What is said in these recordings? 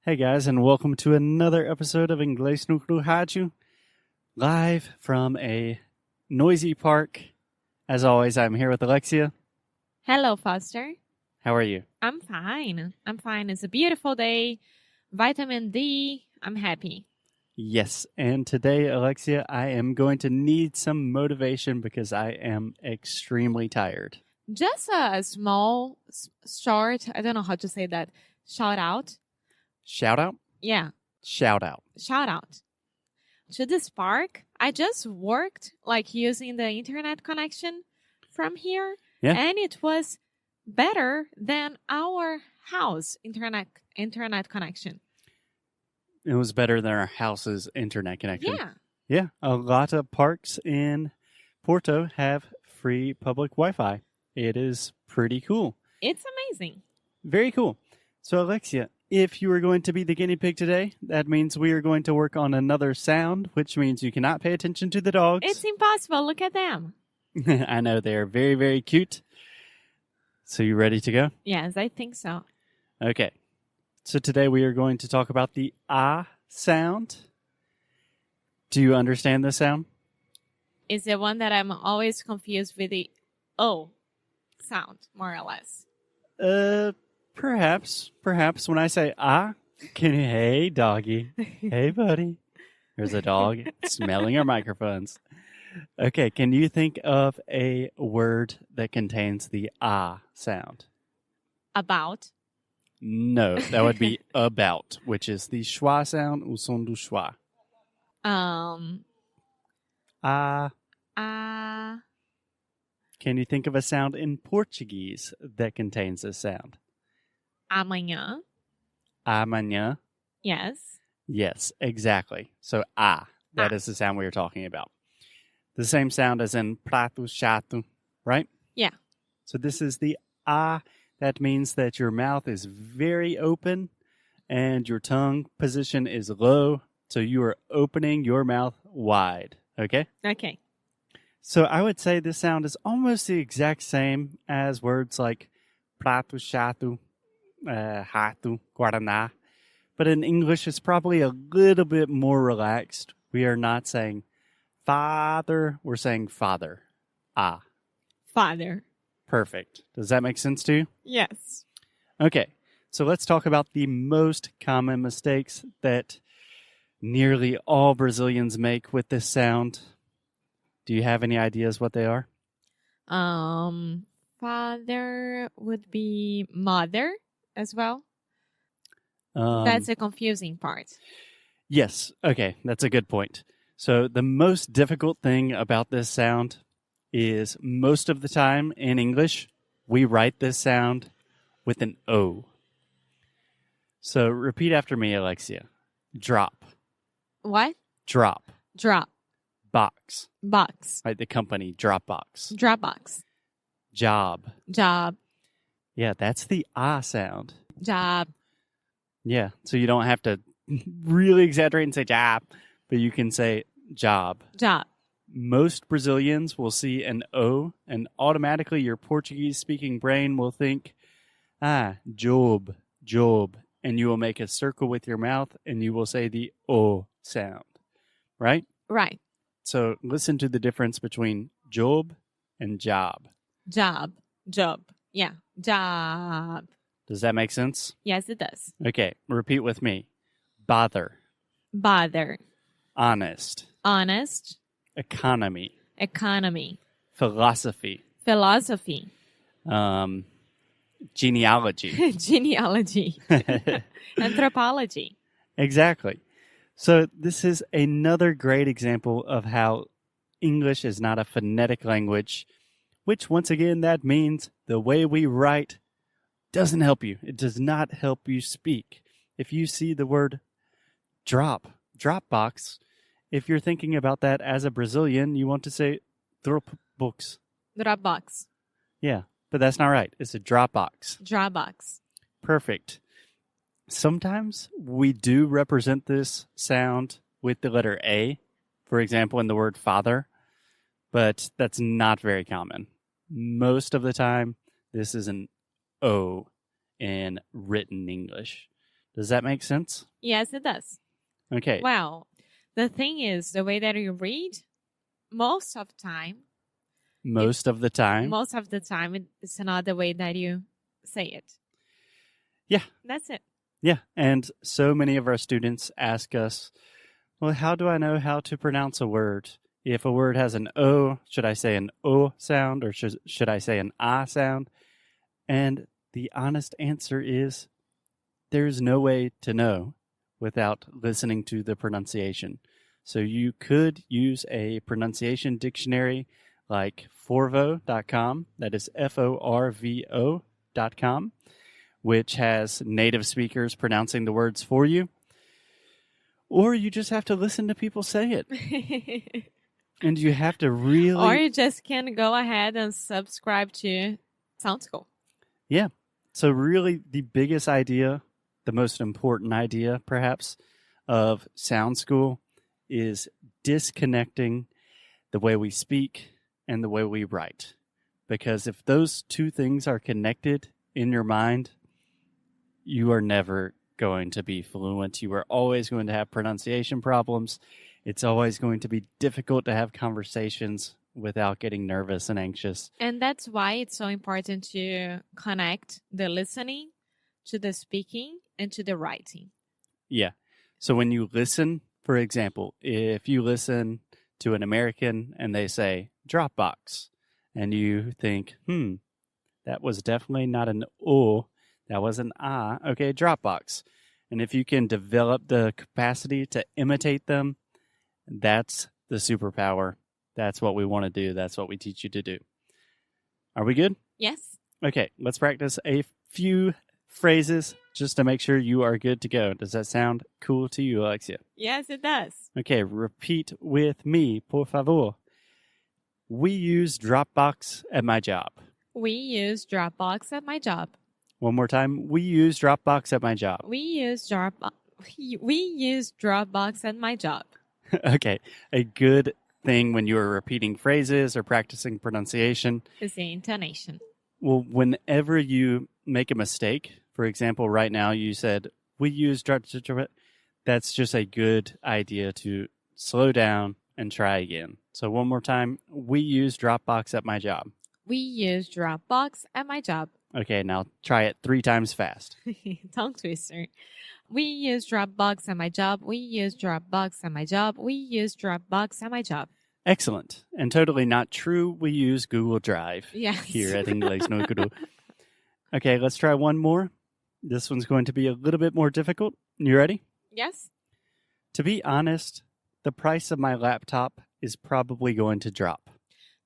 Hey guys, and welcome to another episode of Inglês no Rádio, live from a noisy park. As always, I'm here with Alexia. Hello, Foster. How are you? I'm fine. It's a beautiful day. Vitamin D. I'm happy. Yes, and today, Alexia, I am going to need some motivation because I am extremely tired. Just a small, short, I don't know how to say that, shout out. Shout out? Yeah, Shout out. shout out to this park. I just worked using the internet connection from here. Yeah. And it was better than our house internet connection. It was better than our house's internet connection. Yeah. Yeah, a lot of parks in Porto have free public Wi-Fi. It is pretty cool. It's amazing. Very cool. So, Alexia, if you are going to be the guinea pig today, that means we are going to work on another sound, which means you cannot pay attention to the dogs. It's impossible. Look at them. I know they are very, very cute. So you ready to go? Yes, I think so. Okay. So today we are going to talk about the ah sound. Do you understand this sound? Is the one that I'm always confused with the O sound, more or less. Perhaps when I say ah, hey doggy, hey buddy. There's a dog smelling our microphones. Okay, can you think of a word that contains the ah sound? About. No, that would be about, which is the schwa sound, o som do schwa. Ah. Can you think of a sound in Portuguese that contains this sound? Amanhã. Amanhã. Yes. Yes, exactly. So that is the sound we were talking about. The same sound as in prato chato, right? Yeah. So this is the ah. That means that your mouth is very open and your tongue position is low. So you are opening your mouth wide. Okay? Okay. So I would say this sound is almost the exact same as words like prato chato, rato, guaraná. But in English, it's probably a little bit more relaxed. We are not saying father, we're saying father. Ah. Father. Perfect. Does that make sense to you? Yes. Okay, so let's talk about the most common mistakes that nearly all Brazilians make with this sound. Do you have any ideas what they are? Father would be mother as well. That's a confusing part. Yes. Okay, that's a good point. So the most difficult thing about this sound is most of the time in English, we write this sound with an O. So repeat after me, Alexia. Drop. What? Drop. Drop. Box. Box. Right, the company, Dropbox. Dropbox. Job. Job. Yeah, that's the ah sound. Job. Yeah, so you don't have to really exaggerate and say job, but you can say job. Job. Most Brazilians will see an O, and automatically your Portuguese-speaking brain will think, job, job, and you will make a circle with your mouth, and you will say the O sound, right? Right. So listen to the difference between job and job. Job. Job. Yeah. Job. Does that make sense? Yes, it does. Okay, repeat with me. Bother. Bother. Honest. Honest. Economy. Economy. Philosophy. Philosophy. Genealogy. Genealogy. Anthropology. Exactly. So this is another great example of how English is not a phonetic language, which once again, that means the way we write doesn't help you. It does not help you speak. If you see the word Dropbox, if you're thinking about that as a Brazilian, you want to say Dropbox. Dropbox. Yeah, but that's not right. It's a Dropbox. Dropbox. Perfect. Sometimes we do represent this sound with the letter A, for example, in the word father, but that's not very common. Most of the time, this is an O in written English. Does that make sense? Yes, it does. Okay. Well, the thing is, the way that you read, most of the time, Most of the time. it's not the way that you say it. Yeah. That's it. Yeah. And so many of our students ask us, well, how do I know how to pronounce a word? If a word has an O, should I say an O sound or should I say an A sound? And the honest answer is there's no way to know without listening to the pronunciation. So you could use a pronunciation dictionary like forvo.com, that is FORVO.com, which has native speakers pronouncing the words for you. Or you just have to listen to people say it. And you have to really... Or you just can go ahead and subscribe to Sound School. Yeah. So really the biggest idea, the most important idea perhaps of Sound School is disconnecting the way we speak and the way we write. Because if those two things are connected in your mind, you are never going to be fluent. You are always going to have pronunciation problems. It's always going to be difficult to have conversations without getting nervous and anxious. And that's why it's so important to connect the listening to the speaking and to the writing. Yeah. So when you listen, for example, if you listen to an American and they say Dropbox, and you think, that was definitely not an O, that was an A. Okay, Dropbox. And if you can develop the capacity to imitate them, that's the superpower. That's what we want to do. That's what we teach you to do. Are we good? Yes. Okay, let's practice a few phrases just to make sure you are good to go. Does that sound cool to you, Alexia? Yes, it does. Okay, repeat with me, por favor. We use Dropbox at my job. We use Dropbox at my job. One more time. We use Dropbox at my job. We use Dropbox at my job. Okay, a good thing when you are repeating phrases or practicing pronunciation is the intonation. Well, whenever you make a mistake, for example, right now you said, we use that's just a good idea to slow down and try again. So one more time, we use Dropbox at my job. We use Dropbox at my job. Okay, now try it 3 times fast. Tongue twister. We use Dropbox at my job. We use Dropbox at my job. We use Dropbox at my job. Excellent. And totally not true. We use Google Drive here at Inglês no Guru. Okay, let's try one more. This one's going to be a little bit more difficult. You ready? Yes. To be honest, the price of my laptop is probably going to drop.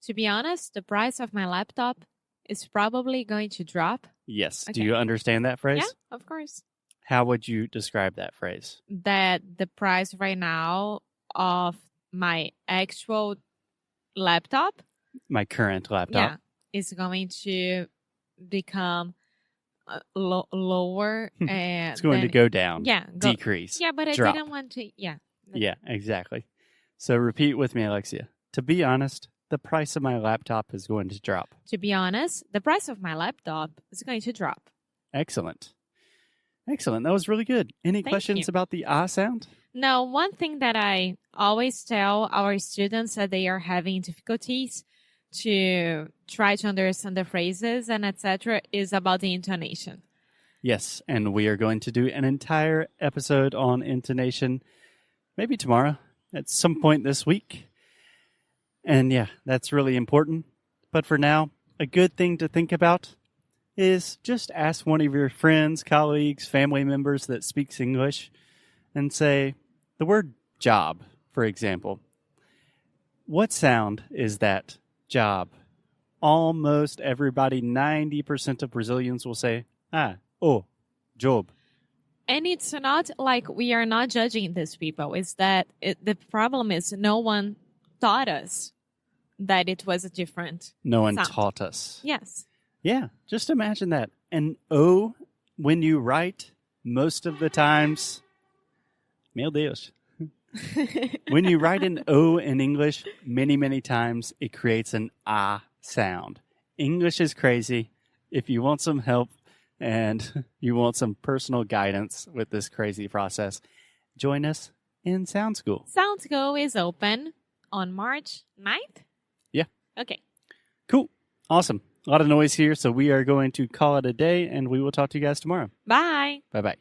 To be honest, the price of my laptop is probably going to drop. Yes. Okay. Do you understand that phrase? Yeah, of course. How would you describe that phrase? That the price right now of my actual laptop, my current laptop, is going to become lower. It's going to go down. Decrease. Yeah, but drop. I didn't want to. Yeah, exactly. So repeat with me, Alexia. To be honest, the price of my laptop is going to drop. To be honest, the price of my laptop is going to drop. Excellent. That was really good. Any questions about the ah sound? No, one thing that I always tell our students that they are having difficulties to try to understand the phrases and etc. is about the intonation. Yes, and we are going to do an entire episode on intonation maybe tomorrow at some point this week. And yeah, that's really important. But for now, a good thing to think about is just ask one of your friends, colleagues, family members that speaks English and say, the word job, for example. What sound is that job? Almost everybody, 90% of Brazilians will say, job. And it's not like we are not judging these people. It's that the problem is no one taught us that it was a different No one sound. taught us. Yes. Yeah, just imagine that. An O, when you write, most of the times, meu Deus. When you write an O in English, many, many times, it creates an ah sound. English is crazy. If you want some help, and you want some personal guidance with this crazy process, join us in Sound School. Sound School is open on March 9th? Yeah. Okay. Cool. Awesome. A lot of noise here, so we are going to call it a day, and we will talk to you guys tomorrow. Bye. Bye-bye.